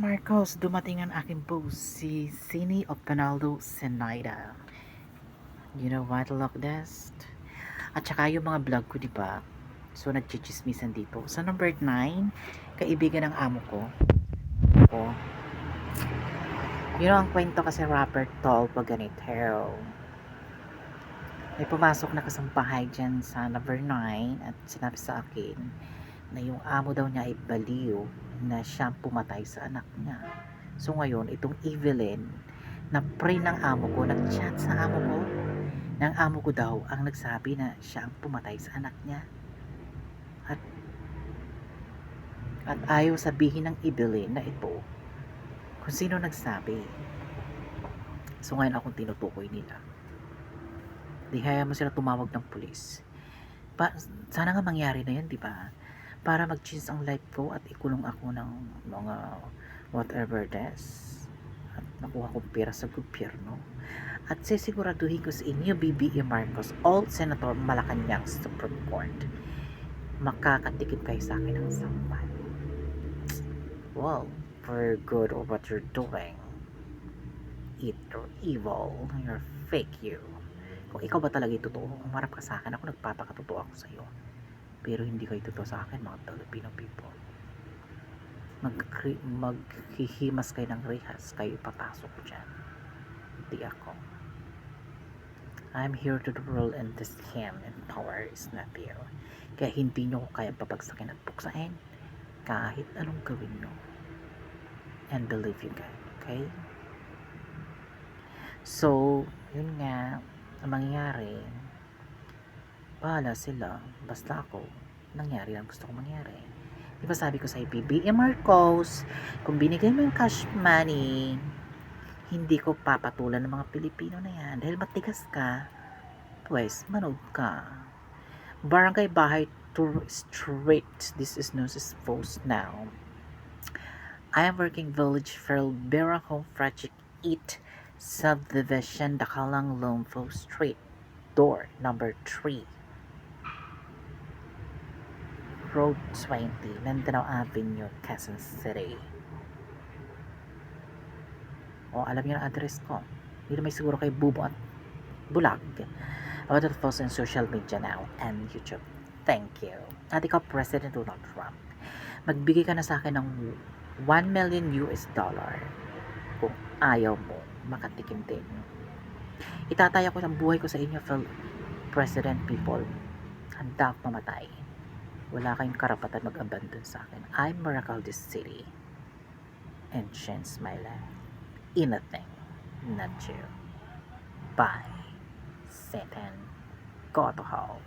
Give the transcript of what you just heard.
Marcos, dumating ang aking boss, si Sini Opinaldo Senaida. You know what, look this? At saka yung mga vlog ko, di ba? So, nagchichismisan dito. Sa number 9, kaibigan ng amo ko. You know, ang kwento kasi Robert Tall pag ganito. May pumasok na kasampahay dyan sa number 9 at sinabi sa akin na yung amo daw niya ay baliw na siyang pumatay sa anak niya. So ngayon, itong Evelyn na pre ng amo ko, nag-chat sa amo ko, ng amo ko daw ang nagsabi na siya ang pumatay sa anak niya. At ayaw sabihin ng Evelyn na ito kung sino nagsabi. So ngayon akong tinutukoy nila. Di kaya mo sila tumawag ng pulis. Sana nga mangyari na yan, di ba? Para mag-change ang life ko at ikulong ako ng mga whatever this. At nakuha kong pera sa gobyerno. At sisiguraduhin ko sa inyo, BBE Marcos, all Senator Malacanang Supreme Court, makakatikip kayo sa akin ng sampal. Well, for good or what you're doing, you're evil, you're fake you. Kung ikaw ba talaga totoo, umarap ka sa akin, ako nagpapakatotoo ako sa iyo. Pero hindi kayo totoo sa akin, mga Filipino people. Maghihimas kayo ng rehas, kayo ipapasok dyan. Hindi ako. I'm here to rule and this him and power is not you. Kaya hindi nyo kaya babagsakin at buksain kahit anong gawin nyo. And believe you guys, okay? So, yun nga, ang mangyayari, bahala sila, basta ako, nangyari lang gusto ko mangyari. Di ba sabi ko sa BBE Marcos, kung binigay mo yung cash money, hindi ko papatulan ng mga Pilipino na yan. Dahil matigas ka, pues, manood ka. Barangay Bahay Tour Street, this is known as Post now. I am working Village Ferrera Home Project 8 Subdivision, Dakalang Lomfo Street, door number 3. Road 20, Mindanao Avenue, Quezon City. O, alam niyo ang address ko. Dito may siguro kay Bubo at Bulag. About to post on social media now and YouTube. Thank you. At ikaw, President Donald Trump, magbigay ka na sa akin ng $1 million kung ayaw mo makatikim din. Itataya ko ang buhay ko sa inyo, President people. Handa ako mamatay. Wala kayong karapatan mag-abandon sa akin. I miracle this city and change my life. Anything, not you. Bye. Satan. Go to hell.